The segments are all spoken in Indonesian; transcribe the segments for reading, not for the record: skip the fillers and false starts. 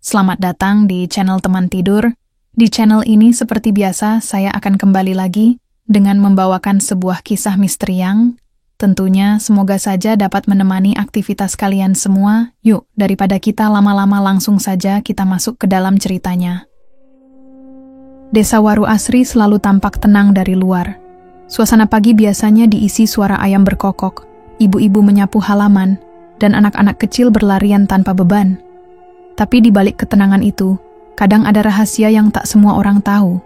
Selamat datang di channel Teman Tidur. Di channel ini seperti biasa saya akan kembali lagi dengan membawakan sebuah kisah misteri yang tentunya semoga saja dapat menemani aktivitas kalian semua. Yuk, daripada kita lama-lama langsung saja kita masuk ke dalam ceritanya. Desa Waru Asri selalu tampak tenang dari luar. Suasana pagi biasanya diisi suara ayam berkokok, ibu-ibu menyapu halaman, dan anak-anak kecil berlarian tanpa beban. Tapi di balik ketenangan itu, kadang ada rahasia yang tak semua orang tahu.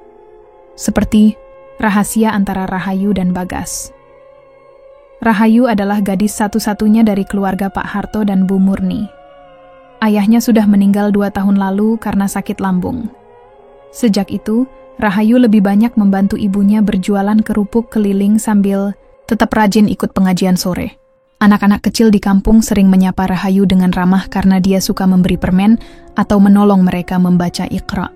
Seperti rahasia antara Rahayu dan Bagas. Rahayu adalah gadis satu-satunya dari keluarga Pak Harto dan Bu Murni. Ayahnya sudah meninggal 2 tahun lalu karena sakit lambung. Sejak itu, Rahayu lebih banyak membantu ibunya berjualan kerupuk keliling sambil tetap rajin ikut pengajian sore. Anak-anak kecil di kampung sering menyapa Rahayu dengan ramah karena dia suka memberi permen atau menolong mereka membaca Iqra.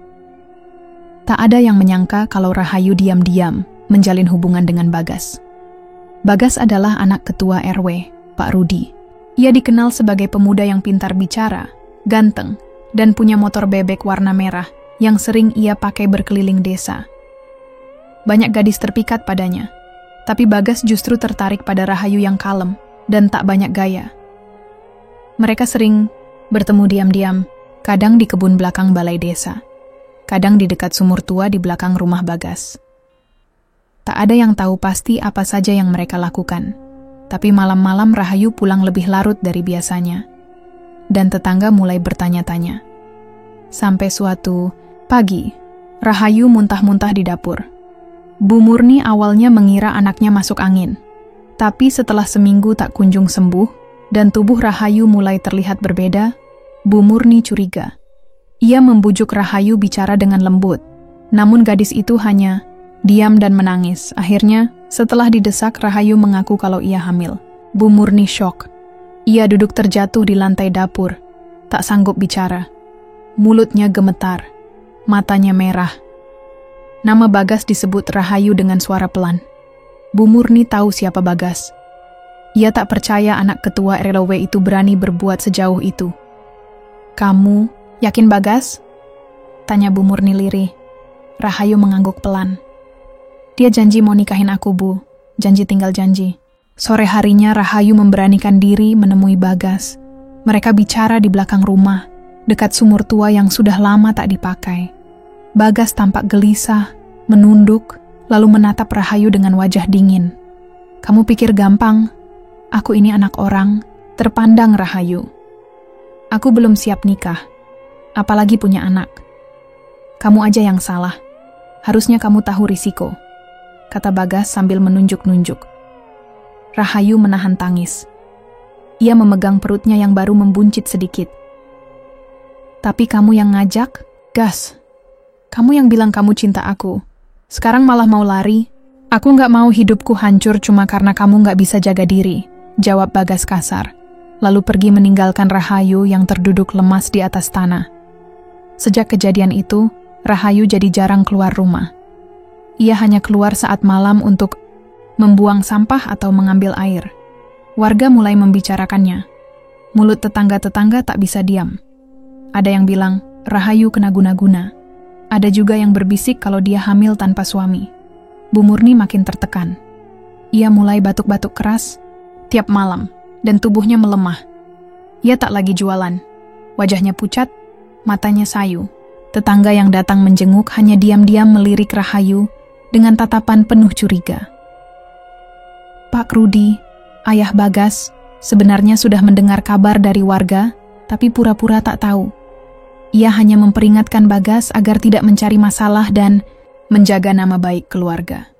Tak ada yang menyangka kalau Rahayu diam-diam menjalin hubungan dengan Bagas. Bagas adalah anak ketua RW, Pak Rudi. Ia dikenal sebagai pemuda yang pintar bicara, ganteng, dan punya motor bebek warna merah yang sering ia pakai berkeliling desa. Banyak gadis terpikat padanya, tapi Bagas justru tertarik pada Rahayu yang kalem dan tak banyak gaya. Mereka sering bertemu diam-diam, kadang di kebun belakang balai desa, kadang di dekat sumur tua di belakang rumah Bagas. Tak ada yang tahu pasti apa saja yang mereka lakukan, tapi malam-malam Rahayu pulang lebih larut dari biasanya, dan tetangga mulai bertanya-tanya. Sampai suatu pagi, Rahayu muntah-muntah di dapur. Bu Murni awalnya mengira anaknya masuk angin, tapi setelah seminggu tak kunjung sembuh, dan tubuh Rahayu mulai terlihat berbeda, Bu Murni curiga. Ia membujuk Rahayu bicara dengan lembut, namun gadis itu hanya diam dan menangis. Akhirnya, setelah didesak, Rahayu mengaku kalau ia hamil. Bu Murni syok. Ia duduk terjatuh di lantai dapur, tak sanggup bicara. Mulutnya gemetar, matanya merah. Nama Bagas disebut Rahayu dengan suara pelan. Bu Murni tahu siapa Bagas. Ia tak percaya anak ketua RW itu berani berbuat sejauh itu. "Kamu yakin Bagas?" tanya Bu Murni lirih. Rahayu mengangguk pelan. "Dia janji mau nikahin aku, Bu. Janji tinggal janji." Sore harinya Rahayu memberanikan diri menemui Bagas. Mereka bicara di belakang rumah, dekat sumur tua yang sudah lama tak dipakai. Bagas tampak gelisah, menunduk, lalu menatap Rahayu dengan wajah dingin. "Kamu pikir gampang? Aku ini anak orang," terpandang Rahayu. "Aku belum siap nikah, apalagi punya anak. Kamu aja yang salah. Harusnya kamu tahu risiko," kata Bagas sambil menunjuk-nunjuk. Rahayu menahan tangis. Ia memegang perutnya yang baru membuncit sedikit. "Tapi kamu yang ngajak, Gas. Kamu yang bilang kamu cinta aku. Sekarang malah mau lari. Aku nggak mau hidupku hancur cuma karena kamu nggak bisa jaga diri," jawab Bagas kasar, lalu pergi meninggalkan Rahayu yang terduduk lemas di atas tanah. Sejak kejadian itu, Rahayu jadi jarang keluar rumah. Ia hanya keluar saat malam untuk membuang sampah atau mengambil air. Warga mulai membicarakannya. Mulut tetangga-tetangga tak bisa diam. Ada yang bilang, Rahayu kena guna-guna. Ada juga yang berbisik kalau dia hamil tanpa suami. Bu Murni makin tertekan. Ia mulai batuk-batuk keras tiap malam, dan tubuhnya melemah. Ia tak lagi jualan. Wajahnya pucat, matanya sayu. Tetangga yang datang menjenguk hanya diam-diam melirik Rahayu dengan tatapan penuh curiga. Pak Rudi, ayah Bagas, sebenarnya sudah mendengar kabar dari warga, tapi pura-pura tak tahu. Ia hanya memperingatkan Bagas agar tidak mencari masalah dan menjaga nama baik keluarga.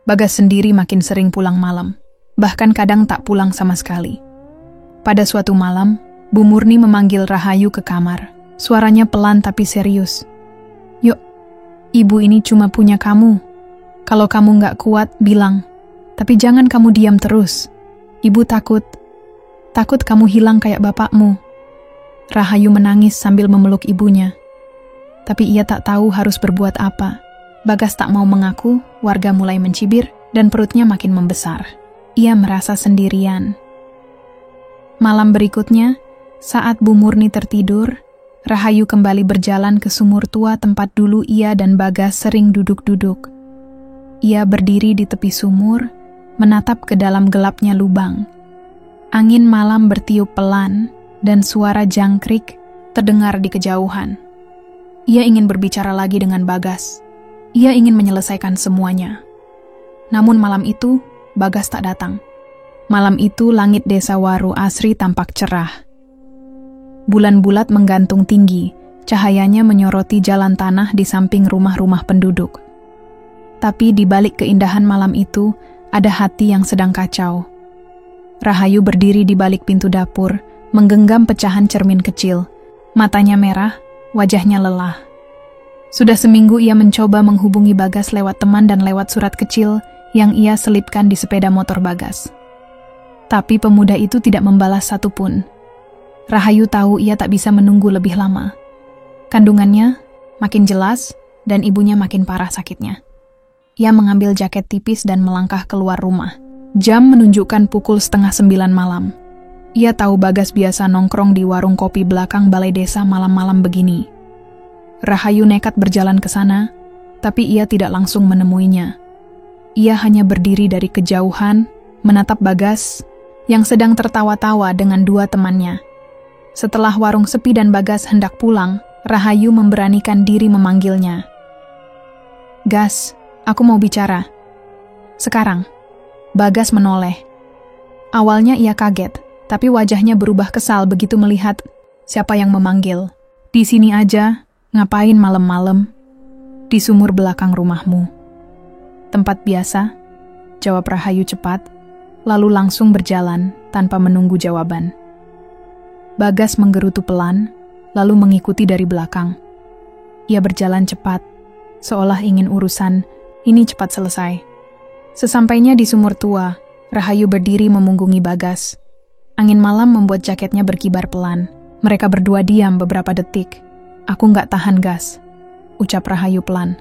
Bagas sendiri makin sering pulang malam, bahkan kadang tak pulang sama sekali. Pada suatu malam, Bu Murni memanggil Rahayu ke kamar. Suaranya pelan tapi serius. "Yuk, ibu ini cuma punya kamu. Kalau kamu nggak kuat, bilang. Tapi jangan kamu diam terus. Ibu takut kamu hilang kayak bapakmu." Rahayu menangis sambil memeluk ibunya. Tapi ia tak tahu harus berbuat apa. Bagas tak mau mengaku, warga mulai mencibir, dan perutnya makin membesar. Ia merasa sendirian. Malam berikutnya, saat Bu Murni tertidur, Rahayu kembali berjalan ke sumur tua tempat dulu ia dan Bagas sering duduk-duduk. Ia berdiri di tepi sumur, menatap ke dalam gelapnya lubang. Angin malam bertiup pelan, dan suara jangkrik terdengar di kejauhan. Ia ingin berbicara lagi dengan Bagas. Ia ingin menyelesaikan semuanya. Namun malam itu, Bagas tak datang. Malam itu langit desa Waru Asri tampak cerah. Bulan bulat menggantung tinggi, cahayanya menyoroti jalan tanah di samping rumah-rumah penduduk. Tapi di balik keindahan malam itu, ada hati yang sedang kacau. Rahayu berdiri di balik pintu dapur, menggenggam pecahan cermin kecil. Matanya merah, wajahnya lelah. Sudah seminggu ia mencoba menghubungi Bagas lewat teman dan lewat surat kecil yang ia selipkan di sepeda motor Bagas. Tapi pemuda itu tidak membalas satupun. Rahayu tahu ia tak bisa menunggu lebih lama. Kandungannya makin jelas dan ibunya makin parah sakitnya. Ia mengambil jaket tipis dan melangkah keluar rumah. Jam menunjukkan pukul 8:30 malam. Ia tahu Bagas biasa nongkrong di warung kopi belakang balai desa malam-malam begini. Rahayu nekat berjalan ke sana, tapi ia tidak langsung menemuinya. Ia hanya berdiri dari kejauhan, menatap Bagas yang sedang tertawa-tawa dengan dua temannya. Setelah warung sepi dan Bagas hendak pulang, Rahayu memberanikan diri memanggilnya. "Gas, aku mau bicara." "Sekarang?" Bagas menoleh. Awalnya ia kaget, tapi wajahnya berubah kesal begitu melihat siapa yang memanggil. "Di sini aja, ngapain malam-malam?" "Di sumur belakang rumahmu." "Tempat biasa?" jawab Rahayu cepat, lalu langsung berjalan tanpa menunggu jawaban. Bagas menggerutu pelan, lalu mengikuti dari belakang. Ia berjalan cepat, seolah ingin urusan ini cepat selesai. Sesampainya di sumur tua, Rahayu berdiri memunggungi Bagas. Angin malam membuat jaketnya berkibar pelan. Mereka berdua diam beberapa detik. "Aku nggak tahan, Gas," ucap Rahayu pelan.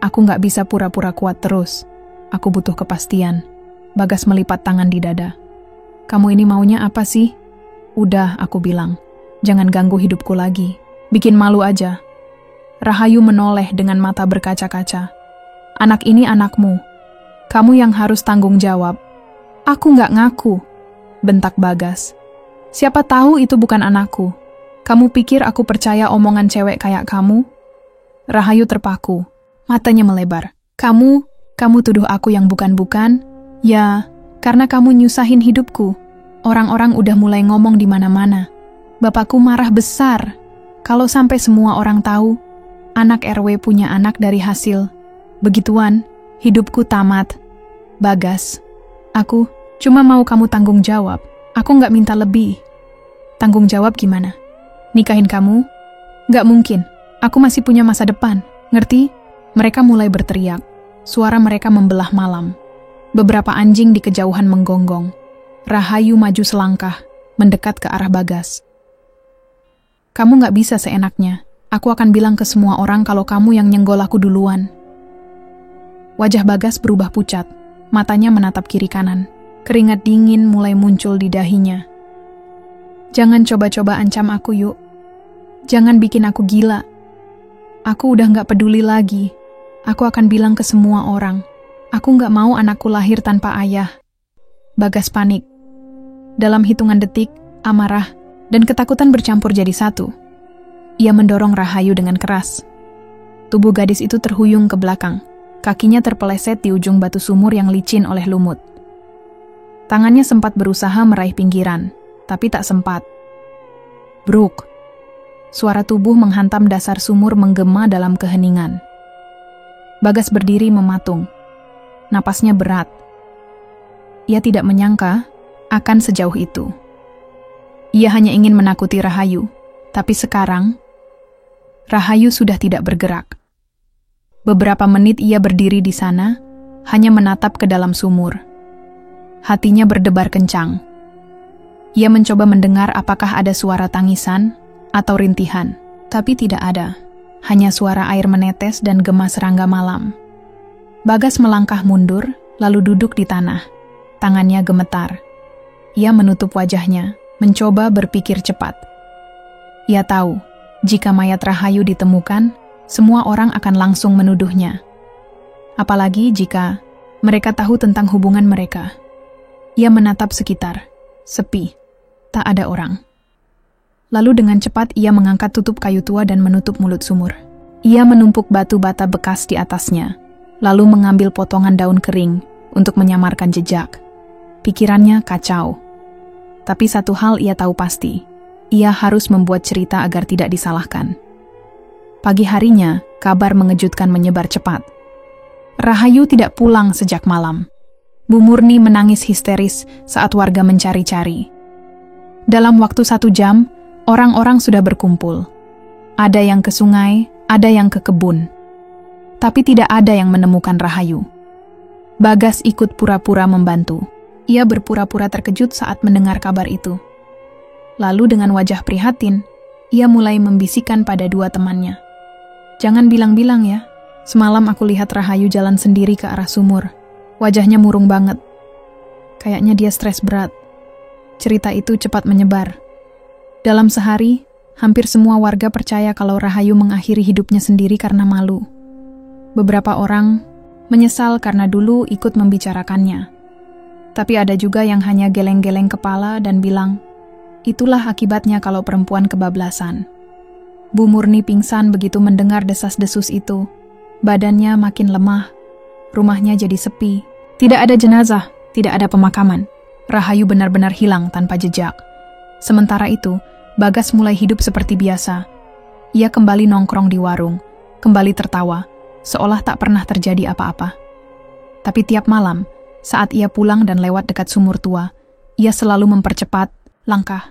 "Aku nggak bisa pura-pura kuat terus. Aku butuh kepastian." Bagas melipat tangan di dada. "Kamu ini maunya apa sih?" "Udah," aku bilang. "Jangan ganggu hidupku lagi. Bikin malu aja." Rahayu menoleh dengan mata berkaca-kaca. "Anak ini anakmu. Kamu yang harus tanggung jawab." "Aku nggak ngaku," bentak Bagas. "Siapa tahu itu bukan anakku. Kamu pikir aku percaya omongan cewek kayak kamu?" Rahayu terpaku. Matanya melebar. Kamu tuduh aku yang bukan-bukan?" "Ya, karena kamu nyusahin hidupku. Orang-orang udah mulai ngomong di mana-mana. Bapakku marah besar. Kalau sampai semua orang tahu, anak RW punya anak dari hasil begituan, hidupku tamat." "Bagas, aku cuma mau kamu tanggung jawab. Aku nggak minta lebih." "Tanggung jawab gimana? Nikahin kamu?" "Nggak mungkin. Aku masih punya masa depan. Ngerti?" Mereka mulai berteriak. Suara mereka membelah malam. Beberapa anjing di kejauhan menggonggong. Rahayu maju selangkah, mendekat ke arah Bagas. "Kamu nggak bisa seenaknya. Aku akan bilang ke semua orang kalau kamu yang nyenggol aku duluan." Wajah Bagas berubah pucat. Matanya menatap kiri kanan. Keringat dingin mulai muncul di dahinya. "Jangan coba-coba ancam aku, yuk. Jangan bikin aku gila. Aku udah nggak peduli lagi. Aku akan bilang ke semua orang. Aku nggak mau anakku lahir tanpa ayah." Bagas panik. Dalam hitungan detik, amarah dan ketakutan bercampur jadi satu. Ia mendorong Rahayu dengan keras. Tubuh gadis itu terhuyung ke belakang. Kakinya terpeleset di ujung batu sumur yang licin oleh lumut. Tangannya sempat berusaha meraih pinggiran, tapi tak sempat. Bruk. Suara tubuh menghantam dasar sumur menggema dalam keheningan. Bagas berdiri mematung. Napasnya berat. Ia tidak menyangka akan sejauh itu. Ia hanya ingin menakuti Rahayu, tapi sekarang Rahayu sudah tidak bergerak. Beberapa menit ia berdiri di sana, hanya menatap ke dalam sumur. Hatinya berdebar kencang. Ia mencoba mendengar apakah ada suara tangisan atau rintihan, tapi tidak ada. Hanya suara air menetes dan gema serangga malam. Bagas melangkah mundur, lalu duduk di tanah. Tangannya gemetar. Ia menutup wajahnya, mencoba berpikir cepat. Ia tahu, Jika mayat Rahayu ditemukan, semua orang akan langsung menuduhnya. Apalagi jika mereka tahu tentang hubungan mereka. Ia menatap sekitar, sepi, tak ada orang. Lalu dengan cepat ia mengangkat tutup kayu tua dan menutup mulut sumur. Ia menumpuk batu bata bekas di atasnya, lalu mengambil potongan daun kering untuk menyamarkan jejak. Pikirannya kacau. Tapi satu hal ia tahu pasti, ia harus membuat cerita agar tidak disalahkan. Pagi harinya, kabar mengejutkan menyebar cepat. Rahayu tidak pulang sejak malam. Bu Murni menangis histeris saat warga mencari-cari. Dalam waktu 1 jam, orang-orang sudah berkumpul. Ada yang ke sungai, ada yang ke kebun. Tapi tidak ada yang menemukan Rahayu. Bagas ikut pura-pura membantu. Ia berpura-pura terkejut saat mendengar kabar itu. Lalu dengan wajah prihatin, ia mulai membisikkan pada 2 temannya. "Jangan bilang-bilang ya, semalam aku lihat Rahayu jalan sendiri ke arah sumur. Wajahnya murung banget. Kayaknya dia stres berat." Cerita itu cepat menyebar. Dalam sehari, hampir semua warga percaya kalau Rahayu mengakhiri hidupnya sendiri karena malu. Beberapa orang menyesal karena dulu ikut membicarakannya. Tapi ada juga yang hanya geleng-geleng kepala dan bilang, itulah akibatnya kalau perempuan kebablasan. Bu Murni pingsan begitu mendengar desas-desus itu. Badannya makin lemah. Rumahnya jadi sepi. Tidak ada jenazah, tidak ada pemakaman. Rahayu benar-benar hilang tanpa jejak. Sementara itu, Bagas mulai hidup seperti biasa. Ia kembali nongkrong di warung, kembali tertawa, seolah tak pernah terjadi apa-apa. Tapi tiap malam, saat ia pulang dan lewat dekat sumur tua, ia selalu mempercepat langkah.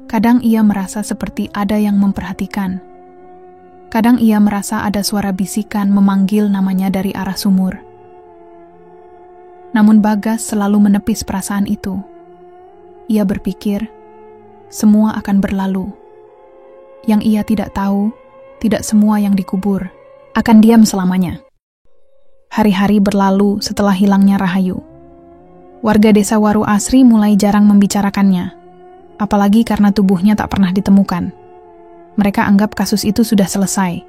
Kadang ia merasa seperti ada yang memperhatikan. Kadang ia merasa ada suara bisikan memanggil namanya dari arah sumur. Namun Bagas selalu menepis perasaan itu. Ia berpikir, semua akan berlalu. Yang ia tidak tahu, tidak semua yang dikubur akan diam selamanya. Hari-hari berlalu setelah hilangnya Rahayu. Warga desa Waru Asri mulai jarang membicarakannya, apalagi karena tubuhnya tak pernah ditemukan. Mereka anggap kasus itu sudah selesai.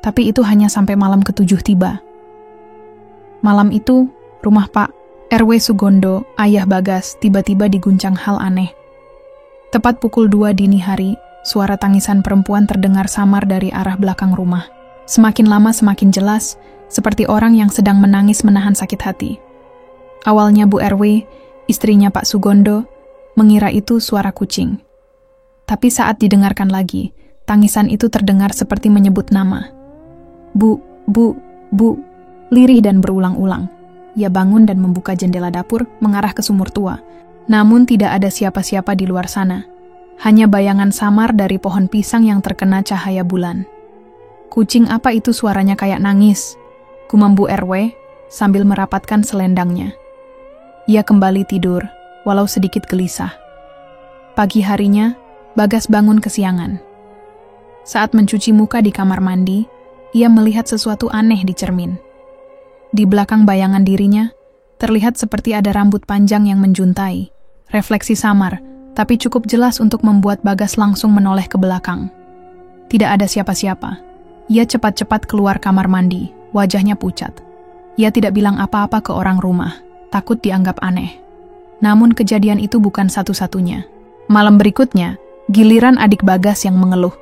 Tapi itu hanya sampai malam ke-7 tiba. Malam itu, rumah Pak RW Sugondo, ayah Bagas, tiba-tiba diguncang hal aneh. Tepat pukul 2 dini hari, suara tangisan perempuan terdengar samar dari arah belakang rumah. Semakin lama semakin jelas, seperti orang yang sedang menangis menahan sakit hati. Awalnya Bu RW, istrinya Pak Sugondo, mengira itu suara kucing. Tapi saat didengarkan lagi, tangisan itu terdengar seperti menyebut nama. Bu, lirih dan berulang-ulang. Ia bangun dan membuka jendela dapur mengarah ke sumur tua. Namun tidak ada siapa-siapa di luar sana. Hanya bayangan samar dari pohon pisang yang terkena cahaya bulan. Kucing apa itu suaranya kayak nangis? Gumam Bu RW sambil merapatkan selendangnya. Ia kembali tidur, walau sedikit gelisah. Pagi harinya, Bagas bangun kesiangan. Saat mencuci muka di kamar mandi, ia melihat sesuatu aneh di cermin. Di belakang bayangan dirinya, terlihat seperti ada rambut panjang yang menjuntai. Refleksi samar, tapi cukup jelas untuk membuat Bagas langsung menoleh ke belakang. Tidak ada siapa-siapa. Ia cepat-cepat keluar kamar mandi, wajahnya pucat. Ia tidak bilang apa-apa ke orang rumah, takut dianggap aneh. Namun kejadian itu bukan satu-satunya. Malam berikutnya, giliran adik Bagas yang mengeluh.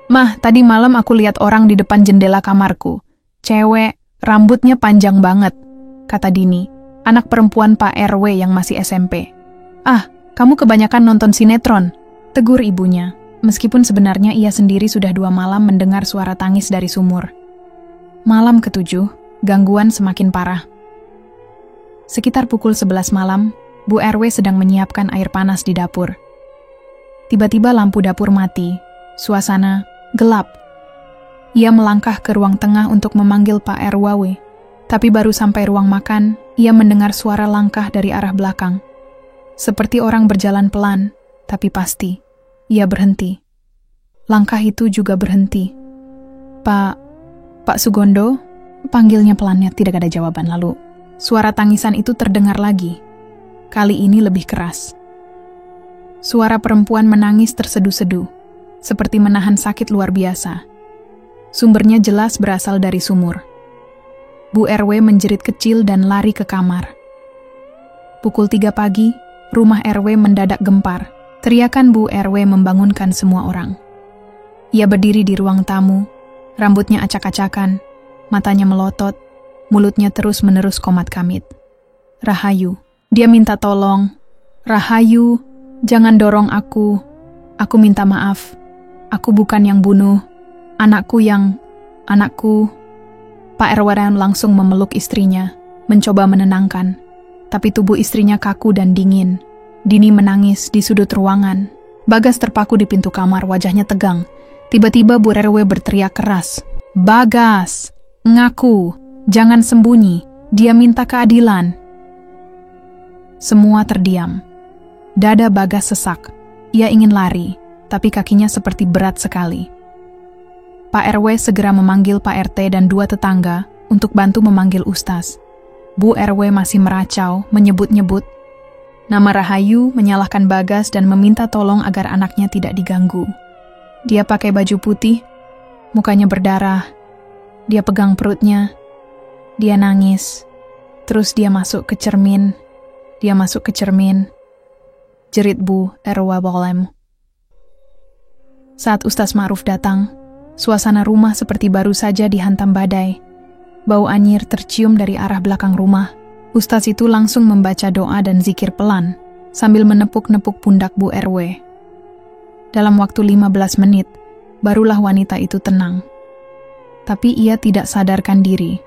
"Mah, tadi malam aku lihat orang di depan jendela kamarku. Cewek, rambutnya panjang banget," kata Dini, anak perempuan Pak RW yang masih SMP. "Ah, kamu kebanyakan nonton sinetron," tegur ibunya, meskipun sebenarnya ia sendiri sudah 2 malam mendengar suara tangis dari sumur. Malam ke-7, gangguan semakin parah. Sekitar pukul 11 malam, Bu RW sedang menyiapkan air panas di dapur. Tiba-tiba lampu dapur mati, suasana gelap. Ia melangkah ke ruang tengah untuk memanggil Pak RW, tapi baru sampai ruang makan, ia mendengar suara langkah dari arah belakang. Seperti orang berjalan pelan, tapi pasti. Ia berhenti. Langkah itu juga berhenti. Pak Sugondo?" Panggilnya pelannya, tidak ada jawaban. Lalu, suara tangisan itu terdengar lagi. Kali ini lebih keras. Suara perempuan menangis tersedu-sedu. seperti menahan sakit luar biasa. Sumbernya jelas berasal dari sumur. Bu RW menjerit kecil dan lari ke kamar. Pukul 3 pagi, rumah RW mendadak gempar. Teriakan Bu RW membangunkan semua orang. Ia berdiri di ruang tamu, rambutnya acak-acakan, matanya melotot, mulutnya terus-menerus komat-kamit. Rahayu, dia minta tolong. Rahayu, jangan dorong aku. Aku minta maaf. Aku bukan yang bunuh. Anakku. Pak RW langsung memeluk istrinya, mencoba menenangkan. Tapi tubuh istrinya kaku dan dingin. Dini menangis di sudut ruangan. Bagas terpaku di pintu kamar, wajahnya tegang. Tiba-tiba Bu RW berteriak keras. Bagas, ngaku, jangan sembunyi. Dia minta keadilan. Semua terdiam. Dada Bagas sesak. Ia ingin lari, tapi kakinya seperti berat sekali. Pak RW segera memanggil Pak RT dan 2 tetangga untuk bantu memanggil Ustaz. Bu RW masih meracau, menyebut-nyebut nama Rahayu, menyalahkan Bagas dan meminta tolong agar anaknya tidak diganggu. Dia pakai baju putih, mukanya berdarah. Dia pegang perutnya. Dia nangis. Terus dia masuk ke cermin. Jerit Bu RW Bolem. Saat Ustaz Ma'ruf datang, suasana rumah seperti baru saja dihantam badai. Bau anyir tercium dari arah belakang rumah. Ustaz itu langsung membaca doa dan zikir pelan, sambil menepuk-nepuk pundak Bu RW. Dalam waktu 15 menit, barulah wanita itu tenang. Tapi ia tidak sadarkan diri.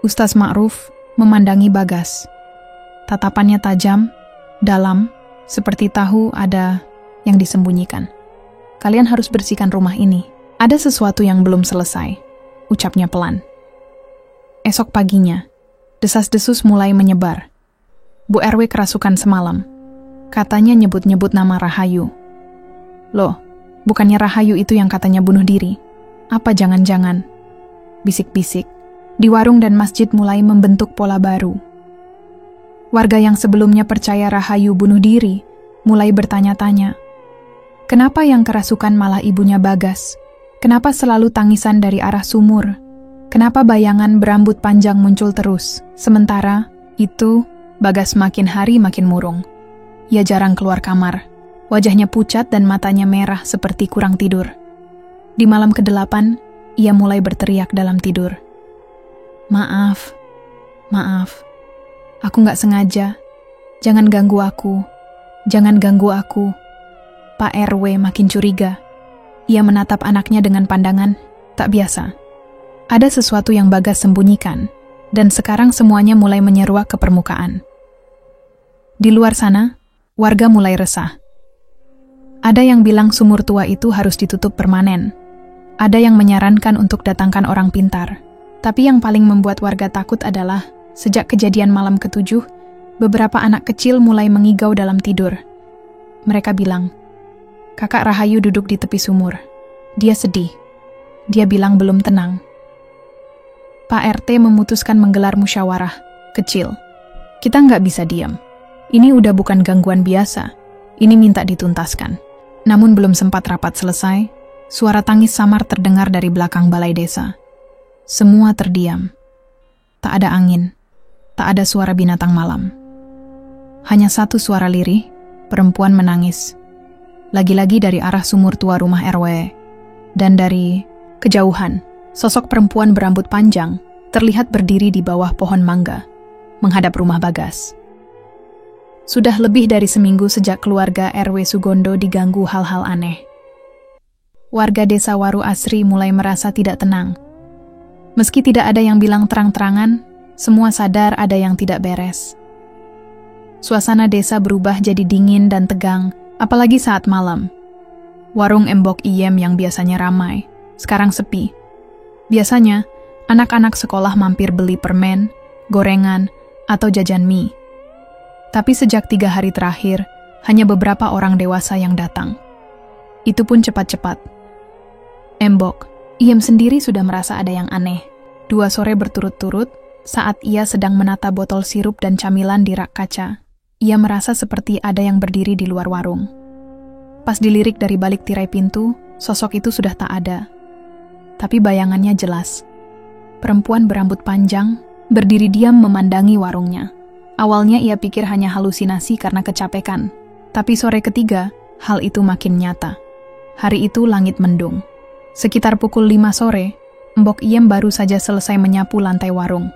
Ustaz Ma'ruf memandangi Bagas. Tatapannya tajam, dalam, seperti tahu ada yang disembunyikan. Kalian harus bersihkan rumah ini. Ada sesuatu yang belum selesai, ucapnya pelan. Esok paginya, desas-desus mulai menyebar. Bu RW kerasukan semalam. Katanya nyebut-nyebut nama Rahayu. Loh, bukannya Rahayu itu yang katanya bunuh diri? Apa jangan-jangan? Bisik-bisik. Di warung dan masjid mulai membentuk pola baru. Warga yang sebelumnya percaya Rahayu bunuh diri, mulai bertanya-tanya. Kenapa yang kerasukan malah ibunya Bagas? Kenapa selalu tangisan dari arah sumur? Kenapa bayangan berambut panjang muncul terus? Sementara itu, Bagas makin hari makin murung. Ia jarang keluar kamar. Wajahnya pucat dan matanya merah seperti kurang tidur. Di malam ke-8, ia mulai berteriak dalam tidur. Maaf. Aku nggak sengaja. Jangan ganggu aku. Pak RW makin curiga. Ia menatap anaknya dengan pandangan tak biasa. Ada sesuatu yang Bagas sembunyikan, dan sekarang semuanya mulai menyeruak ke permukaan. Di luar sana, warga mulai resah. Ada yang bilang sumur tua itu harus ditutup permanen. Ada yang menyarankan untuk datangkan orang pintar. Tapi yang paling membuat warga takut adalah, sejak kejadian malam ke-7, beberapa anak kecil mulai mengigau dalam tidur. Mereka bilang, Kakak Rahayu duduk di tepi sumur. Dia sedih. Dia bilang belum tenang. Pak RT memutuskan menggelar musyawarah kecil. Kita nggak bisa diam. Ini udah bukan gangguan biasa. Ini minta dituntaskan. Namun belum sempat rapat selesai, suara tangis samar terdengar dari belakang balai desa. Semua terdiam. Tak ada angin. Tak ada suara binatang malam. Hanya satu suara lirih, perempuan menangis. Lagi-lagi dari arah sumur tua rumah RW. Dan dari kejauhan, sosok perempuan berambut panjang terlihat berdiri di bawah pohon mangga, menghadap rumah Bagas. Sudah lebih dari seminggu sejak keluarga RW Sugondo diganggu hal-hal aneh. Warga desa Waru Asri mulai merasa tidak tenang. Meski tidak ada yang bilang terang-terangan, semua sadar ada yang tidak beres. Suasana desa berubah jadi dingin dan tegang, apalagi saat malam. Warung Embok Iem yang biasanya ramai, sekarang sepi. Biasanya, anak-anak sekolah mampir beli permen, gorengan, atau jajan mie. Tapi sejak 3 hari terakhir, hanya beberapa orang dewasa yang datang. Itu pun cepat-cepat. Embok, Iem sendiri sudah merasa ada yang aneh. 2 sore berturut-turut, saat ia sedang menata botol sirup dan camilan di rak kaca, ia merasa seperti ada yang berdiri di luar warung. Pas dilirik dari balik tirai pintu, Sosok itu sudah tak ada. Tapi bayangannya jelas. Perempuan berambut panjang, berdiri diam memandangi warungnya. Awalnya ia pikir hanya halusinasi karena kecapekan. Tapi sore ketiga, hal itu makin nyata. Hari itu langit mendung. Sekitar pukul 5 sore, Mbok Iem baru saja selesai menyapu lantai warung.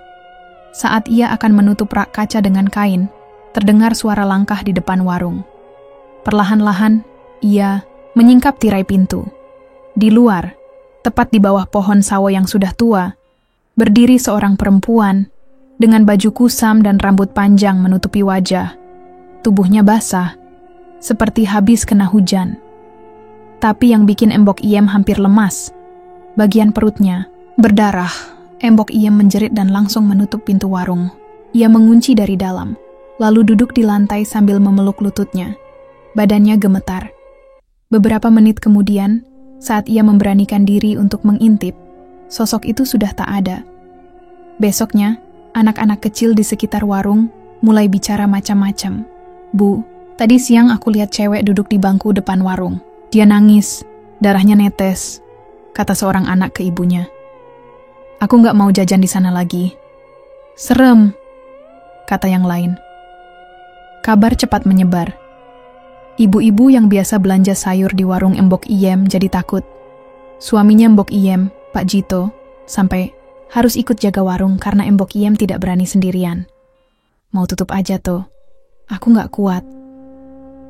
Saat ia akan menutup rak kaca dengan kain, terdengar suara langkah di depan warung. Perlahan-lahan, ia menyingkap tirai pintu. Di luar, tepat di bawah pohon sawo yang sudah tua, berdiri seorang perempuan dengan baju kusam dan rambut panjang menutupi wajah. Tubuhnya basah, seperti habis kena hujan. Tapi yang bikin Mbok Iem hampir lemas, bagian perutnya berdarah. Mbok Iem menjerit dan langsung menutup pintu warung. Ia mengunci dari dalam, lalu duduk di lantai sambil memeluk lututnya. Badannya gemetar. Beberapa menit kemudian, saat ia memberanikan diri untuk mengintip, sosok itu sudah tak ada. Besoknya, anak-anak kecil di sekitar warung mulai bicara macam-macam. "Bu, tadi siang aku lihat cewek duduk di bangku depan warung. Dia nangis, darahnya netes," kata seorang anak ke ibunya. "Aku nggak mau jajan di sana lagi. Serem," kata yang lain. Kabar cepat menyebar. Ibu-ibu yang biasa belanja sayur di warung Mbok Iem jadi takut. Suaminya Mbok Iem, Pak Jito, sampai harus ikut jaga warung karena Mbok Iem tidak berani sendirian. "Mau tutup aja toh. Aku nggak kuat.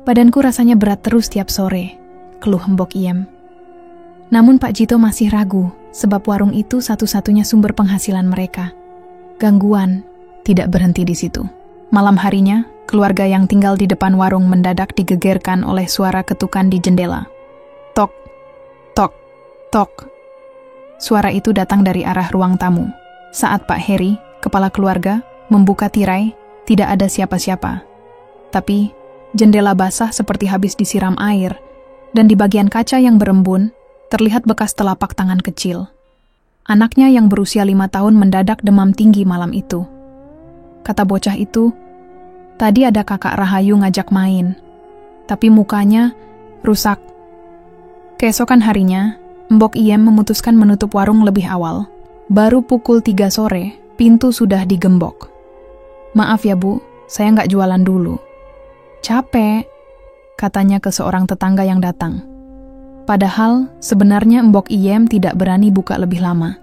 Badanku rasanya berat terus tiap sore," keluh Mbok Iem. Namun Pak Jito masih ragu, sebab warung itu satu-satunya sumber penghasilan mereka. Gangguan tidak berhenti di situ. Malam harinya, keluarga yang tinggal di depan warung mendadak digegerkan oleh suara ketukan di jendela. Tok, tok, tok. Suara itu datang dari arah ruang tamu. Saat Pak Heri, kepala keluarga, membuka tirai, tidak ada siapa-siapa. Tapi, jendela basah seperti habis disiram air, dan di bagian kaca yang berembun, terlihat bekas telapak tangan kecil. Anaknya yang berusia 5 tahun mendadak demam tinggi malam itu. Kata bocah itu, tadi ada kakak Rahayu ngajak main, tapi mukanya rusak. Keesokan harinya, Mbok Iem memutuskan menutup warung lebih awal. Baru pukul 3 sore, pintu sudah digembok. "Maaf ya Bu, saya nggak jualan dulu." "Capek," katanya ke seorang tetangga yang datang. Padahal, sebenarnya Mbok Iem tidak berani buka lebih lama.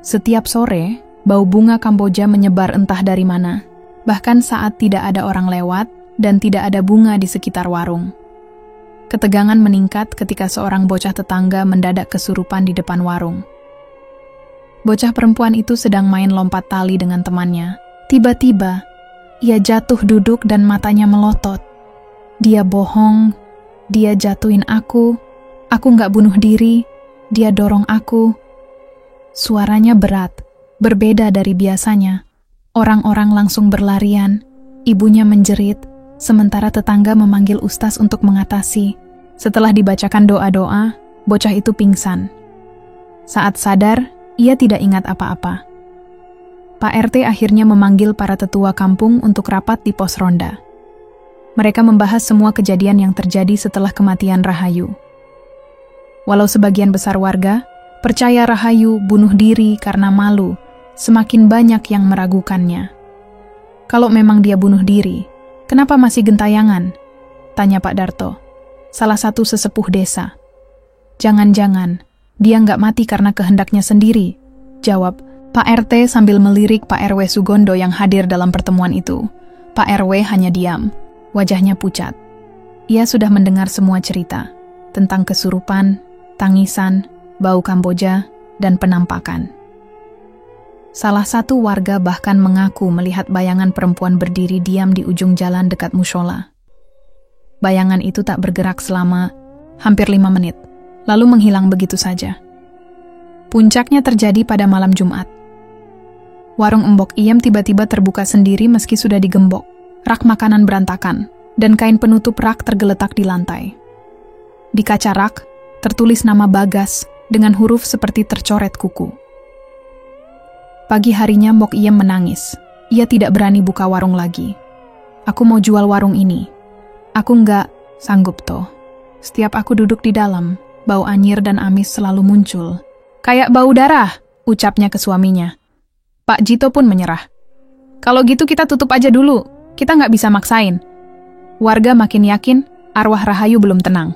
Setiap sore, bau bunga Kamboja menyebar entah dari mana, bahkan saat tidak ada orang lewat dan tidak ada bunga di sekitar warung. Ketegangan meningkat ketika seorang bocah tetangga mendadak kesurupan di depan warung. Bocah perempuan itu sedang main lompat tali dengan temannya. Tiba-tiba, ia jatuh duduk dan matanya melotot. "Dia bohong, dia jatuhin aku nggak bunuh diri, dia dorong aku." Suaranya berat, berbeda dari biasanya. Orang-orang langsung berlarian, ibunya menjerit, sementara tetangga memanggil ustaz untuk mengatasi. Setelah dibacakan doa-doa, bocah itu pingsan. Saat sadar, ia tidak ingat apa-apa. Pak RT akhirnya memanggil para tetua kampung untuk rapat di pos ronda. Mereka membahas semua kejadian yang terjadi setelah kematian Rahayu. Walau sebagian besar warga percaya Rahayu bunuh diri karena malu, semakin banyak yang meragukannya. "Kalau memang dia bunuh diri, kenapa masih gentayangan?" tanya Pak Darto, salah satu sesepuh desa. "Jangan-jangan, dia nggak mati karena kehendaknya sendiri," jawab Pak RT sambil melirik Pak RW Sugondo yang hadir dalam pertemuan itu. Pak RW hanya diam, wajahnya pucat. Ia sudah mendengar semua cerita tentang kesurupan, tangisan, bau Kamboja, dan penampakan. Salah satu warga bahkan mengaku melihat bayangan perempuan berdiri diam di ujung jalan dekat mushola. Bayangan itu tak bergerak selama hampir 5 menit, lalu menghilang begitu saja. Puncaknya terjadi pada malam Jumat. Warung Mbok Iem tiba-tiba terbuka sendiri meski sudah digembok. Rak makanan berantakan, dan kain penutup rak tergeletak di lantai. Di kaca rak, tertulis nama Bagas dengan huruf seperti tercoret kuku. Pagi harinya Mbok Iem menangis. Ia tidak berani buka warung lagi. "Aku mau jual warung ini. Aku nggak sanggup toh. Setiap aku duduk di dalam, bau anyir dan amis selalu muncul. "Kayak bau darah," ucapnya ke suaminya. Pak Jito pun menyerah. "Kalau gitu kita tutup aja dulu, kita nggak bisa maksain." Warga makin yakin arwah Rahayu belum tenang.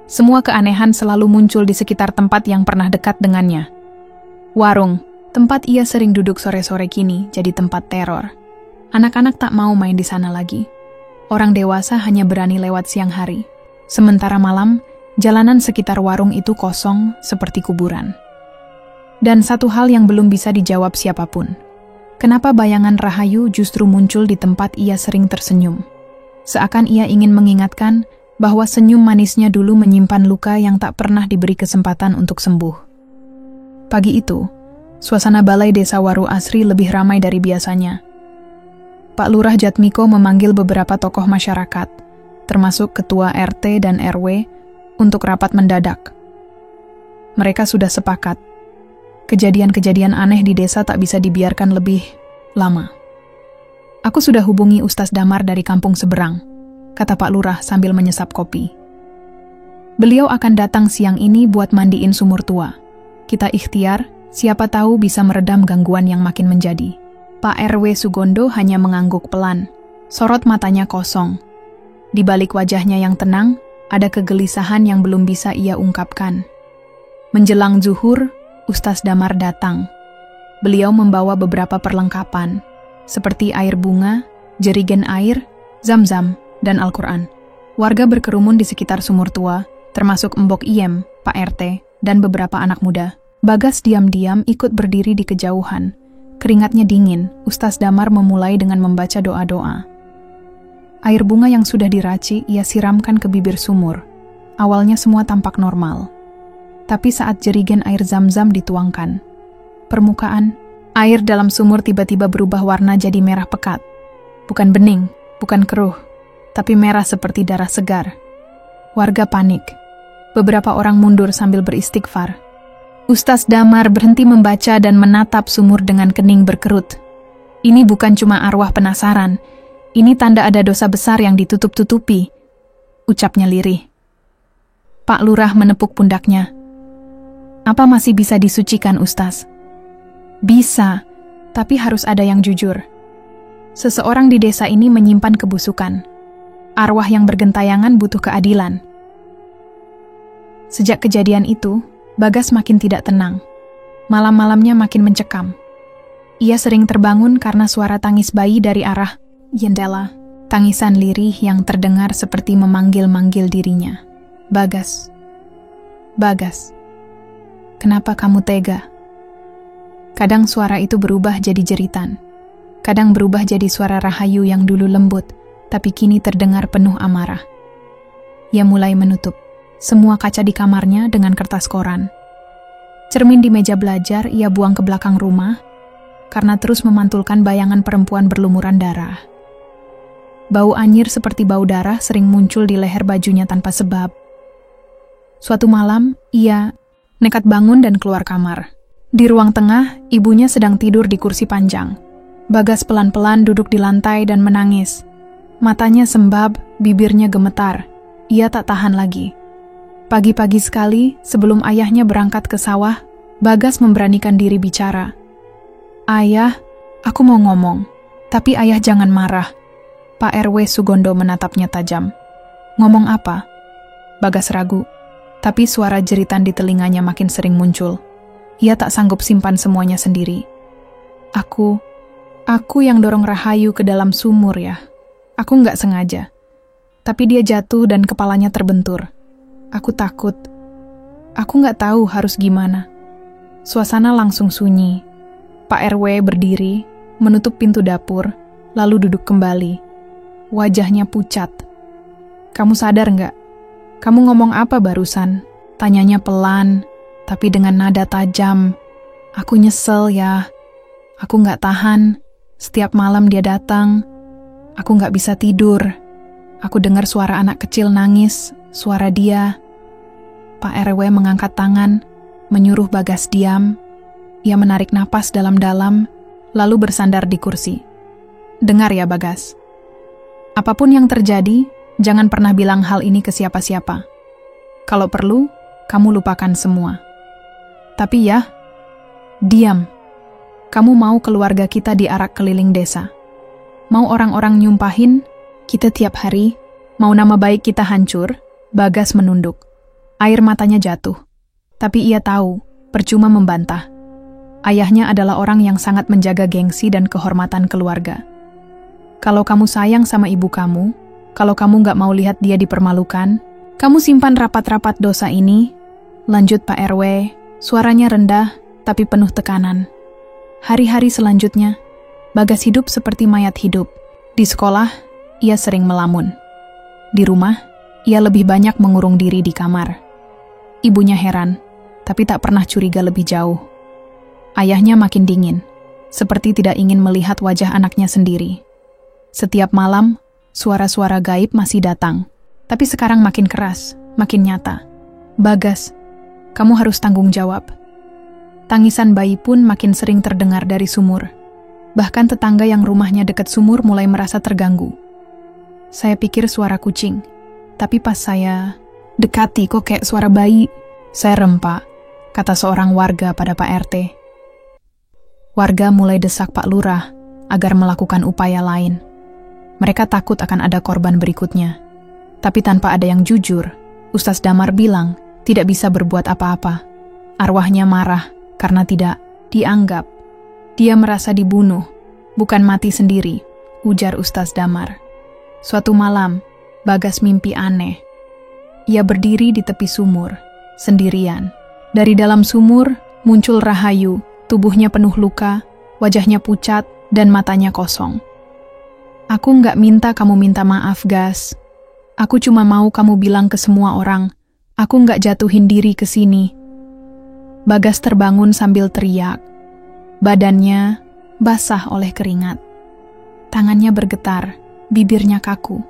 Semua keanehan selalu muncul di sekitar tempat yang pernah dekat dengannya. Warung, tempat ia sering duduk sore-sore kini, jadi tempat teror. Anak-anak tak mau main di sana lagi. Orang dewasa hanya berani lewat siang hari. Sementara malam, jalanan sekitar warung itu kosong seperti kuburan. Dan satu hal yang belum bisa dijawab siapapun. Kenapa bayangan Rahayu justru muncul di tempat ia sering tersenyum? Seakan ia ingin mengingatkan bahwa senyum manisnya dulu menyimpan luka yang tak pernah diberi kesempatan untuk sembuh. Pagi itu, suasana balai desa Waru Asri lebih ramai dari biasanya. Pak Lurah Jatmiko memanggil beberapa tokoh masyarakat, termasuk ketua RT dan RW, untuk rapat mendadak. Mereka sudah sepakat. Kejadian-kejadian aneh di desa tak bisa dibiarkan lebih lama. "Aku sudah hubungi Ustaz Damar dari kampung seberang," kata Pak Lurah sambil menyesap kopi. "Beliau akan datang siang ini buat mandiin sumur tua. Kita ikhtiar, siapa tahu bisa meredam gangguan yang makin menjadi." Pak RW Sugondo hanya mengangguk pelan, sorot matanya kosong. Di balik wajahnya yang tenang, ada kegelisahan yang belum bisa ia ungkapkan. Menjelang zuhur, Ustaz Damar datang. Beliau membawa beberapa perlengkapan, seperti air bunga, jerigen air, zam-zam, dan Al-Quran. Warga berkerumun di sekitar sumur tua, termasuk Mbok Iem, Pak RT, dan beberapa anak muda. Bagas diam-diam ikut berdiri di kejauhan. Keringatnya dingin, Ustaz Damar memulai dengan membaca doa-doa. Air bunga yang sudah diracik ia siramkan ke bibir sumur. Awalnya semua tampak normal. Tapi saat jerigen air zam-zam dituangkan, permukaan air dalam sumur tiba-tiba berubah warna jadi merah pekat. Bukan bening, bukan keruh, tapi merah seperti darah segar. Warga panik. Beberapa orang mundur sambil beristighfar. Ustaz Damar berhenti membaca dan menatap sumur dengan kening berkerut. Ini bukan cuma arwah penasaran, ini tanda ada dosa besar yang ditutup-tutupi, ucapnya lirih. Pak Lurah menepuk pundaknya. "Apa masih bisa disucikan, Ustaz?" "Bisa, tapi harus ada yang jujur. Seseorang di desa ini menyimpan kebusukan. Arwah yang bergentayangan butuh keadilan." Sejak kejadian itu, Bagas makin tidak tenang. Malam-malamnya makin mencekam. Ia sering terbangun karena suara tangis bayi dari arah jendela. Tangisan lirih yang terdengar seperti memanggil-manggil dirinya. "Bagas, Bagas, kenapa kamu tega?" Kadang suara itu berubah jadi jeritan. Kadang berubah jadi suara Rahayu yang dulu lembut, tapi kini terdengar penuh amarah. Ia mulai menutup semua kaca di kamarnya dengan kertas koran. Cermin di meja belajar ia buang ke belakang rumah, karena terus memantulkan bayangan perempuan berlumuran darah. Bau anyir seperti bau darah sering muncul di leher bajunya tanpa sebab. Suatu malam, ia nekat bangun dan keluar kamar. Di ruang tengah, ibunya sedang tidur di kursi panjang. Bagas pelan-pelan duduk di lantai dan menangis. Matanya sembab, bibirnya gemetar. Ia tak tahan lagi. Pagi-pagi sekali, sebelum ayahnya berangkat ke sawah, Bagas memberanikan diri bicara. "Ayah, aku mau ngomong, tapi ayah jangan marah." Pak RW Sugondo menatapnya tajam. "Ngomong apa?" Bagas ragu, tapi suara jeritan di telinganya makin sering muncul. Ia tak sanggup simpan semuanya sendiri. Aku yang dorong Rahayu ke dalam sumur ya. Aku nggak sengaja. Tapi dia jatuh dan kepalanya terbentur. Aku takut. Aku nggak tahu harus gimana." Suasana langsung sunyi. Pak RW berdiri, menutup pintu dapur, lalu duduk kembali. Wajahnya pucat. "Kamu sadar nggak? Kamu ngomong apa barusan?" Tanyanya pelan, tapi dengan nada tajam. "Aku nyesel ya. Aku nggak tahan. Setiap malam dia datang. Aku nggak bisa tidur. Aku dengar suara anak kecil nangis, suara dia." Pak RW mengangkat tangan, menyuruh Bagas diam. Ia menarik napas dalam-dalam, lalu bersandar di kursi. "Dengar ya Bagas. Apapun yang terjadi, jangan pernah bilang hal ini ke siapa-siapa. Kalau perlu, kamu lupakan semua. Tapi ya, diam. Kamu mau keluarga kita diarak keliling desa. Mau orang-orang nyumpahin kita tiap hari, mau nama baik kita hancur. Bagas menunduk. Air matanya jatuh. Tapi ia tahu, percuma membantah. Ayahnya adalah orang yang sangat menjaga gengsi dan kehormatan keluarga. Kalau kamu sayang sama ibu kamu, kalau kamu nggak mau lihat dia dipermalukan, kamu simpan rapat-rapat dosa ini. Lanjut Pak RW, suaranya rendah tapi penuh tekanan. Hari-hari selanjutnya, Bagas hidup seperti mayat hidup. Di sekolah, ia sering melamun. Di rumah, ia lebih banyak mengurung diri di kamar. Ibunya heran, tapi tak pernah curiga lebih jauh. Ayahnya makin dingin, seperti tidak ingin melihat wajah anaknya sendiri. Setiap malam, suara-suara gaib masih datang, tapi sekarang makin keras, makin nyata. Bagas, kamu harus tanggung jawab. Tangisan bayi pun makin sering terdengar dari sumur. Bahkan tetangga yang rumahnya dekat sumur mulai merasa terganggu. Saya pikir suara kucing. Tapi pas saya dekati kok kayak suara bayi. Saya rempak, kata seorang warga pada Pak RT. Warga mulai desak Pak Lurah agar melakukan upaya lain. Mereka takut akan ada korban berikutnya. Tapi tanpa ada yang jujur, Ustaz Damar bilang tidak bisa berbuat apa-apa. Arwahnya marah karena tidak dianggap. Dia merasa dibunuh, bukan mati sendiri, ujar Ustaz Damar. Suatu malam, Bagas mimpi aneh. Ia berdiri di tepi sumur, sendirian. Dari dalam sumur muncul Rahayu, tubuhnya penuh luka, wajahnya pucat, dan matanya kosong. Aku nggak minta kamu minta maaf, Gas. Aku cuma mau kamu bilang ke semua orang, aku nggak jatuhin diri ke sini. Bagas terbangun sambil teriak. Badannya basah oleh keringat. Tangannya bergetar, bibirnya kaku.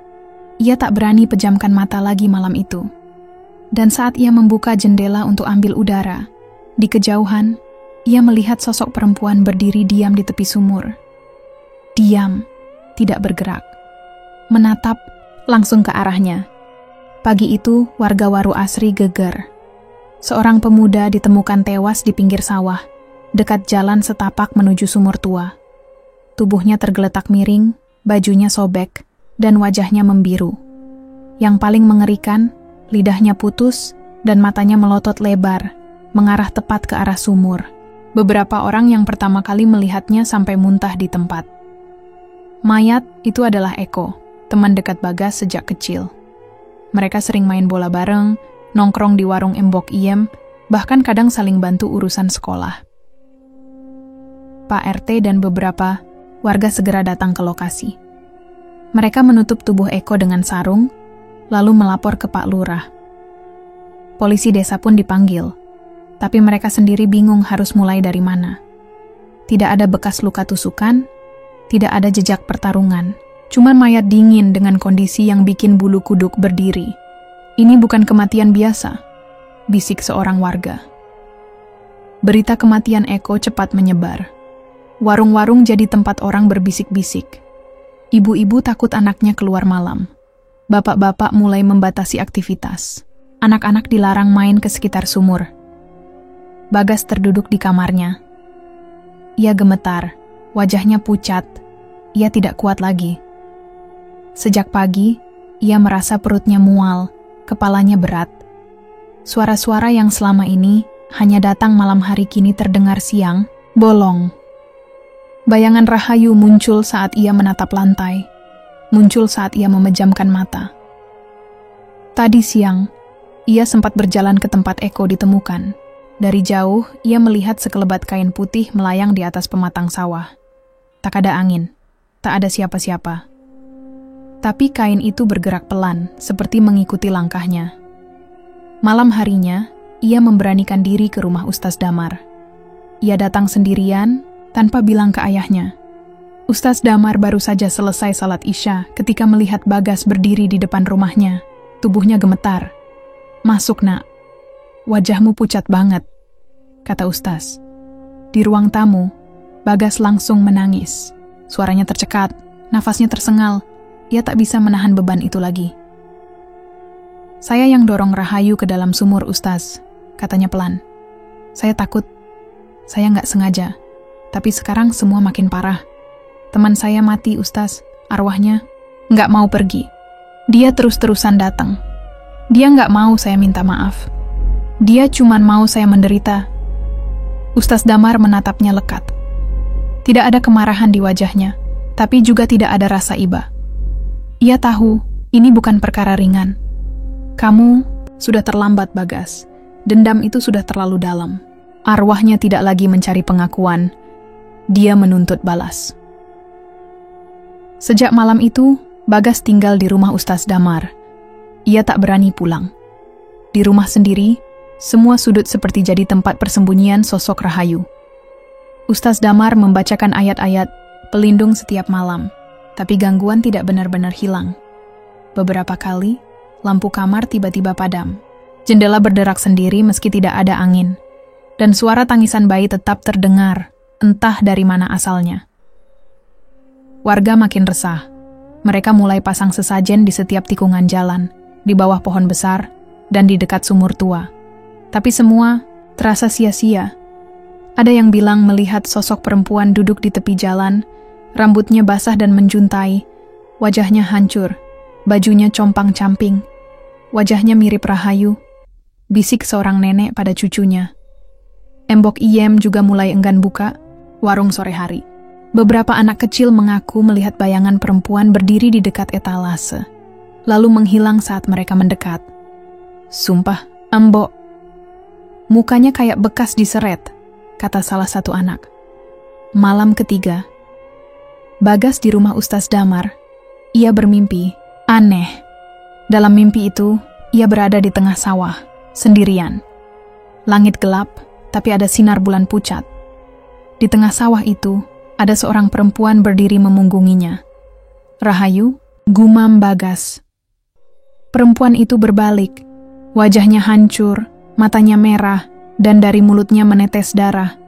Ia tak berani pejamkan mata lagi malam itu. Dan saat ia membuka jendela untuk ambil udara, di kejauhan, ia melihat sosok perempuan berdiri diam di tepi sumur. Diam, tidak bergerak. Menatap langsung ke arahnya. Pagi itu, warga Waru Asri geger. Seorang pemuda ditemukan tewas di pinggir sawah, dekat jalan setapak menuju sumur tua. Tubuhnya tergeletak miring, bajunya sobek, dan wajahnya membiru. Yang paling mengerikan, lidahnya putus dan matanya melotot lebar, mengarah tepat ke arah sumur. Beberapa orang yang pertama kali melihatnya sampai muntah di tempat. Mayat itu adalah Eko, teman dekat Bagas sejak kecil. Mereka sering main bola bareng, nongkrong di warung Embok Iem, bahkan kadang saling bantu urusan sekolah. Pak RT dan beberapa warga segera datang ke lokasi. Mereka menutup tubuh Eko dengan sarung, lalu melapor ke Pak Lurah. Polisi desa pun dipanggil, tapi mereka sendiri bingung harus mulai dari mana. Tidak ada bekas luka tusukan, tidak ada jejak pertarungan, cuma mayat dingin dengan kondisi yang bikin bulu kuduk berdiri. Ini bukan kematian biasa, bisik seorang warga. Berita kematian Eko cepat menyebar. Warung-warung jadi tempat orang berbisik-bisik. Ibu-ibu takut anaknya keluar malam. Bapak-bapak mulai membatasi aktivitas. Anak-anak dilarang main ke sekitar sumur. Bagas terduduk di kamarnya. Ia gemetar, wajahnya pucat. Ia tidak kuat lagi. Sejak pagi, ia merasa perutnya mual, kepalanya berat. Suara-suara yang selama ini hanya datang malam hari kini terdengar siang, bolong. Bayangan Rahayu muncul saat ia menatap lantai, muncul saat ia memejamkan mata. Tadi siang, ia sempat berjalan ke tempat Eko ditemukan. Dari jauh, ia melihat sekelebat kain putih melayang di atas pematang sawah. Tak ada angin, tak ada siapa-siapa. Tapi kain itu bergerak pelan, seperti mengikuti langkahnya. Malam harinya, ia memberanikan diri ke rumah Ustaz Damar. Ia datang sendirian, tanpa bilang ke ayahnya. Ustaz Damar baru saja selesai salat Isya ketika melihat Bagas berdiri di depan rumahnya. Tubuhnya gemetar. Masuk, nak. Wajahmu pucat banget, kata Ustaz. Di ruang tamu, Bagas langsung menangis. Suaranya tercekat, nafasnya tersengal. Ia tak bisa menahan beban itu lagi. Saya yang dorong Rahayu ke dalam sumur, Ustaz. katanya pelan. Saya takut. Saya nggak sengaja. Tapi sekarang semua makin parah. Teman saya mati, Ustaz. Arwahnya nggak mau pergi. Dia terus-terusan datang. Dia nggak mau saya minta maaf. Dia cuman mau saya menderita. Ustaz Damar menatapnya lekat. Tidak ada kemarahan di wajahnya, tapi juga tidak ada rasa iba. Ia tahu, ini bukan perkara ringan. Kamu sudah terlambat, Bagas. Dendam itu sudah terlalu dalam. Arwahnya tidak lagi mencari pengakuan. Dia menuntut balas. Sejak malam itu, Bagas tinggal di rumah Ustaz Damar. Ia tak berani pulang. Di rumah sendiri, semua sudut seperti jadi tempat persembunyian sosok Rahayu. Ustaz Damar membacakan ayat-ayat pelindung setiap malam, tapi gangguan tidak benar-benar hilang. Beberapa kali, lampu kamar tiba-tiba padam. Jendela berderak sendiri meski tidak ada angin. Dan suara tangisan bayi tetap terdengar, entah dari mana asalnya. Warga makin resah. Mereka mulai pasang sesajen di setiap tikungan jalan, di bawah pohon besar, dan di dekat sumur tua. Tapi semua terasa sia-sia. Ada yang bilang melihat sosok perempuan duduk di tepi jalan, rambutnya basah dan menjuntai, wajahnya hancur, bajunya compang-camping, wajahnya mirip Rahayu, bisik seorang nenek pada cucunya. Embok Iem juga mulai enggan buka warung sore hari. Beberapa anak kecil mengaku melihat bayangan perempuan berdiri di dekat etalase, lalu menghilang saat mereka mendekat. Sumpah, Embok. Mukanya kayak bekas diseret, kata salah satu anak. Malam ketiga, Bagas di rumah Ustaz Damar. Ia bermimpi aneh. Dalam mimpi itu, ia berada di tengah sawah, sendirian. Langit gelap, tapi ada sinar bulan pucat. Di tengah sawah itu, ada seorang perempuan berdiri memunggunginya. Rahayu, gumam Bagas. Perempuan itu berbalik. Wajahnya hancur, matanya merah, dan dari mulutnya menetes darah.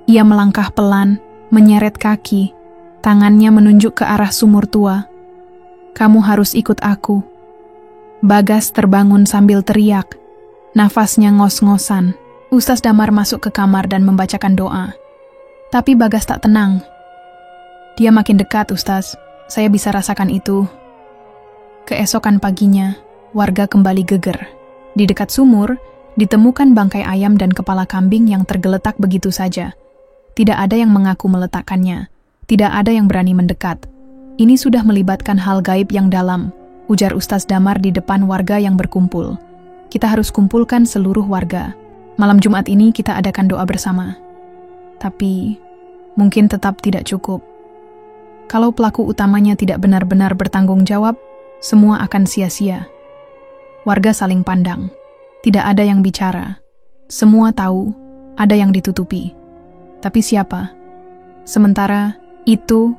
Ia melangkah pelan, menyeret kaki, tangannya menunjuk ke arah sumur tua. Kamu harus ikut aku. Bagas terbangun sambil teriak. Nafasnya ngos-ngosan. Ustaz Damar masuk ke kamar dan membacakan doa. Tapi Bagas tak tenang. Dia makin dekat, Ustaz. Saya bisa rasakan itu. Keesokan paginya, warga kembali geger. Di dekat sumur, ditemukan bangkai ayam dan kepala kambing yang tergeletak begitu saja. Tidak ada yang mengaku meletakkannya. Tidak ada yang berani mendekat. Ini sudah melibatkan hal gaib yang dalam, ujar Ustaz Damar di depan warga yang berkumpul. Kita harus kumpulkan seluruh warga. Malam Jumat ini kita adakan doa bersama. Tapi, mungkin tetap tidak cukup. Kalau pelaku utamanya tidak benar-benar bertanggung jawab, semua akan sia-sia. Warga saling pandang. Tidak ada yang bicara. Semua tahu, ada yang ditutupi. Tapi siapa? Sementara itu,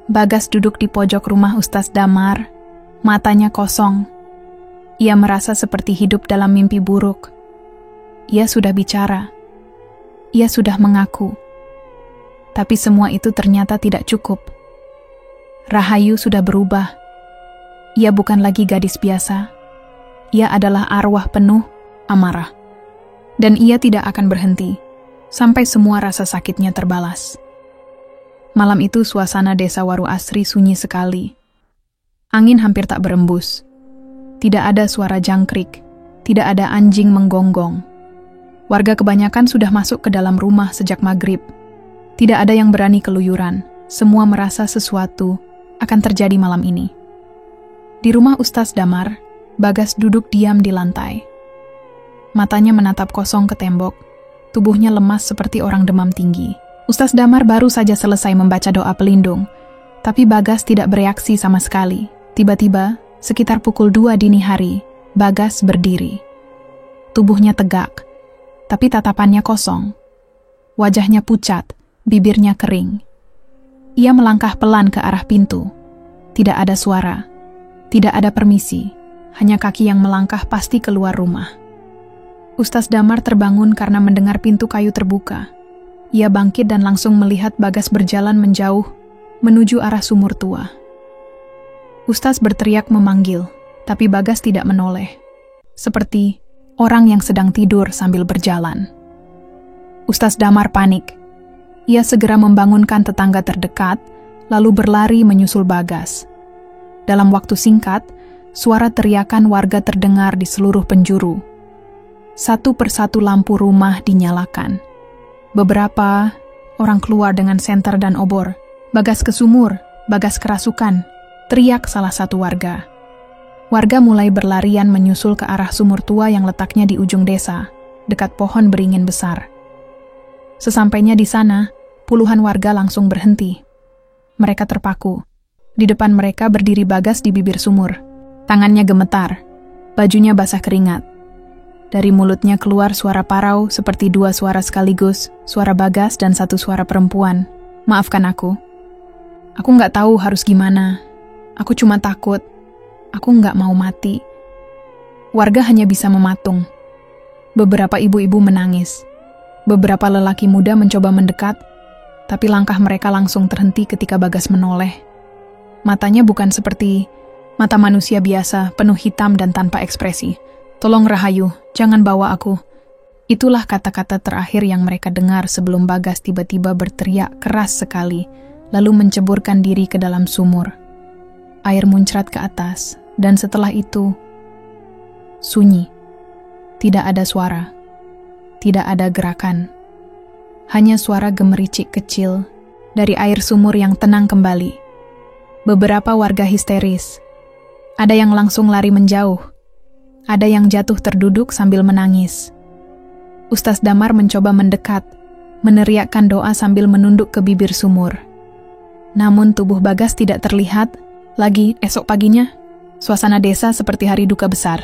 Bagas duduk di pojok rumah Ustaz Damar, matanya kosong. Ia merasa seperti hidup dalam mimpi buruk. Ia sudah bicara. Ia sudah mengaku. Tapi semua itu ternyata tidak cukup. Rahayu sudah berubah. Ia bukan lagi gadis biasa. Ia adalah arwah penuh amarah. Dan ia tidak akan berhenti sampai semua rasa sakitnya terbalas. Malam itu suasana desa Waru Asri sunyi sekali. Angin hampir tak berembus. Tidak ada suara jangkrik. Tidak ada anjing menggonggong. Warga kebanyakan sudah masuk ke dalam rumah sejak maghrib. Tidak ada yang berani keluyuran. Semua merasa sesuatu akan terjadi malam ini. Di rumah Ustaz Damar, Bagas duduk diam di lantai. Matanya menatap kosong ke tembok. Tubuhnya lemas seperti orang demam tinggi. Ustaz Damar baru saja selesai membaca doa pelindung. Tapi Bagas tidak bereaksi sama sekali. Tiba-tiba, sekitar pukul 2 dini hari, Bagas berdiri. Tubuhnya tegak, tapi tatapannya kosong. Wajahnya pucat, bibirnya kering. Ia melangkah pelan ke arah pintu. Tidak ada suara, tidak ada permisi, hanya kaki yang melangkah pasti keluar rumah. Ustaz Damar terbangun karena mendengar pintu kayu terbuka. Ia bangkit dan langsung melihat Bagas berjalan menjauh, menuju arah sumur tua. Ustaz berteriak memanggil, tapi Bagas tidak menoleh. Seperti orang yang sedang tidur sambil berjalan. Ustaz Damar panik. Ia segera membangunkan tetangga terdekat, lalu berlari menyusul Bagas. Dalam waktu singkat, suara teriakan warga terdengar di seluruh penjuru. Satu persatu lampu rumah dinyalakan. Beberapa orang keluar dengan senter dan obor. "Bagas ke sumur, Bagas kerasukan," teriak salah satu warga. Warga mulai berlarian menyusul ke arah sumur tua yang letaknya di ujung desa, dekat pohon beringin besar. Sesampainya di sana, puluhan warga langsung berhenti. Mereka terpaku. Di depan mereka berdiri Bagas di bibir sumur. Tangannya gemetar, bajunya basah keringat. Dari mulutnya keluar suara parau seperti dua suara sekaligus, suara Bagas dan satu suara perempuan. "Maafkan aku. Aku nggak tahu harus gimana. Aku cuma takut. Aku nggak mau mati." Warga hanya bisa mematung. Beberapa ibu-ibu menangis. Beberapa lelaki muda mencoba mendekat, tapi langkah mereka langsung terhenti ketika Bagas menoleh. Matanya bukan seperti mata manusia biasa, penuh hitam dan tanpa ekspresi. "Tolong Rahayu, jangan bawa aku." Itulah kata-kata terakhir yang mereka dengar sebelum Bagas tiba-tiba berteriak keras sekali, lalu menceburkan diri ke dalam sumur. Air muncrat ke atas, dan setelah itu, sunyi. Tidak ada suara. Tidak ada gerakan. Hanya suara gemericik kecil dari air sumur yang tenang kembali. Beberapa warga histeris. Ada yang langsung lari menjauh. Ada yang jatuh terduduk sambil menangis. Ustaz Damar mencoba mendekat, meneriakkan doa sambil menunduk ke bibir sumur. Namun tubuh Bagas tidak terlihat. Lagi esok paginya, suasana desa seperti hari duka besar.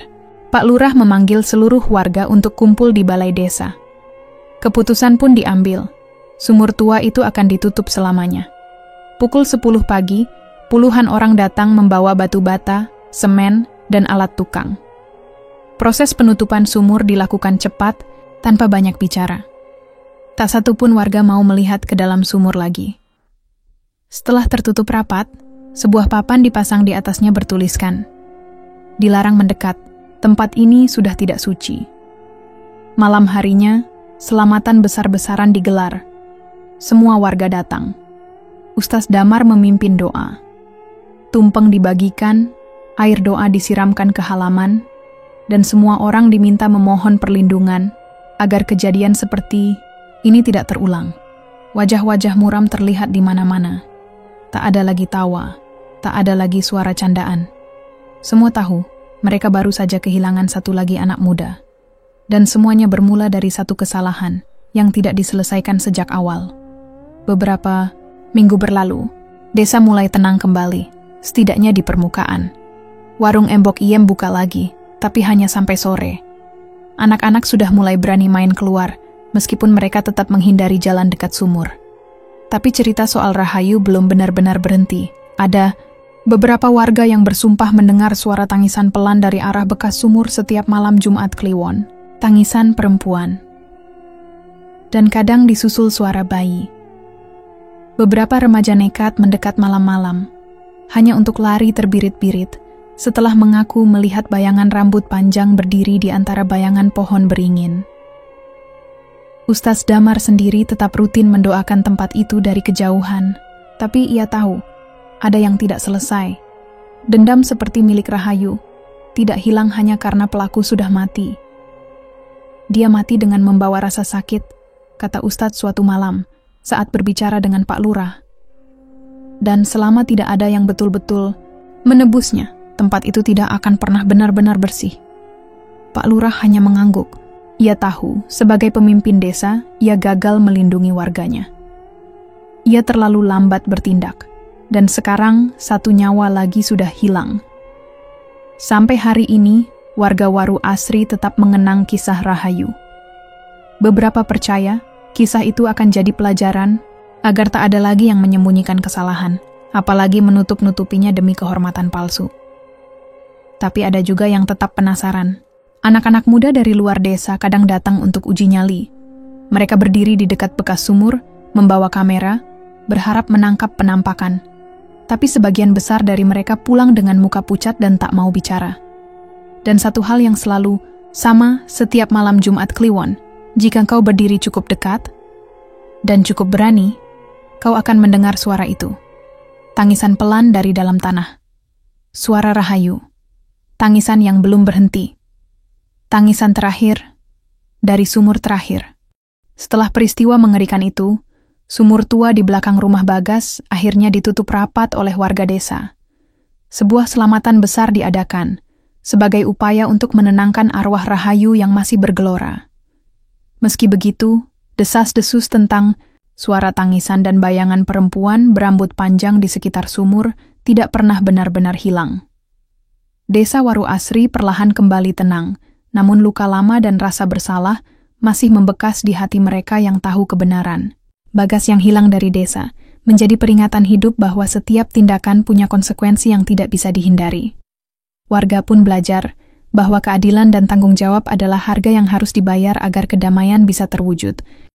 Pak Lurah memanggil seluruh warga untuk kumpul di balai desa. Keputusan pun diambil. Sumur tua itu akan ditutup selamanya. Pukul 10 pagi, puluhan orang datang membawa batu bata, semen, dan alat tukang. Proses penutupan sumur dilakukan cepat, tanpa banyak bicara. Tak satu pun warga mau melihat ke dalam sumur lagi. Setelah tertutup rapat, sebuah papan dipasang di atasnya bertuliskan, "Dilarang mendekat, tempat ini sudah tidak suci." Malam harinya, selamatan besar-besaran digelar. Semua warga datang. Ustaz Damar memimpin doa. Tumpeng dibagikan, air doa disiramkan ke halaman, dan semua orang diminta memohon perlindungan agar kejadian seperti ini tidak terulang. Wajah-wajah muram terlihat di mana-mana. Tak ada lagi tawa, tak ada lagi suara candaan. Semua tahu, mereka baru saja kehilangan satu lagi anak muda. Dan semuanya bermula dari satu kesalahan yang tidak diselesaikan sejak awal. Beberapa minggu berlalu, desa mulai tenang kembali, setidaknya di permukaan. Warung Embok Iem buka lagi, tapi hanya sampai sore. Anak-anak sudah mulai berani main keluar, meskipun mereka tetap menghindari jalan dekat sumur. Tapi cerita soal Rahayu belum benar-benar berhenti. Ada beberapa warga yang bersumpah mendengar suara tangisan pelan dari arah bekas sumur setiap malam Jumat Kliwon. Tangisan perempuan. Dan kadang disusul suara bayi. Beberapa remaja nekat mendekat malam-malam, hanya untuk lari terbirit-birit, setelah mengaku melihat bayangan rambut panjang berdiri di antara bayangan pohon beringin. Ustaz Damar sendiri tetap rutin mendoakan tempat itu dari kejauhan, tapi ia tahu, ada yang tidak selesai. Dendam seperti milik Rahayu, tidak hilang hanya karena pelaku sudah mati. Dia mati dengan membawa rasa sakit, kata Ustadz suatu malam, saat berbicara dengan Pak Lurah. Dan selama tidak ada yang betul-betul menebusnya, tempat itu tidak akan pernah benar-benar bersih. Pak Lurah hanya mengangguk. Ia tahu, sebagai pemimpin desa, ia gagal melindungi warganya. Ia terlalu lambat bertindak, dan sekarang satu nyawa lagi sudah hilang. Sampai hari ini, warga Waru Asri tetap mengenang kisah Rahayu. Beberapa percaya, kisah itu akan jadi pelajaran agar tak ada lagi yang menyembunyikan kesalahan, apalagi menutup-nutupinya demi kehormatan palsu. Tapi ada juga yang tetap penasaran. Anak-anak muda dari luar desa kadang datang untuk uji nyali. Mereka berdiri di dekat bekas sumur, membawa kamera, berharap menangkap penampakan. Tapi sebagian besar dari mereka pulang dengan muka pucat dan tak mau bicara. Dan satu hal yang selalu Sama setiap malam Jumat Kliwon, jika kau berdiri cukup dekat dan cukup berani, kau akan mendengar suara itu. Tangisan pelan dari dalam tanah. Suara rahayu. Tangisan yang belum berhenti. Tangisan terakhir dari sumur terakhir. Setelah peristiwa mengerikan itu, sumur tua di belakang rumah Bagas akhirnya ditutup rapat oleh warga desa. Sebuah selamatan besar diadakan, sebagai upaya untuk menenangkan arwah rahayu yang masih bergelora. Meski begitu, desas-desus tentang suara tangisan dan bayangan perempuan berambut panjang di sekitar sumur tidak pernah benar-benar hilang. Desa Waru Asri perlahan kembali tenang, namun luka lama dan rasa bersalah masih membekas di hati mereka yang tahu kebenaran. Bagas yang hilang dari desa menjadi peringatan hidup bahwa setiap tindakan punya konsekuensi yang tidak bisa dihindari. Warga pun belajar bahwa keadilan dan tanggung jawab adalah harga yang harus dibayar agar kedamaian bisa terwujud.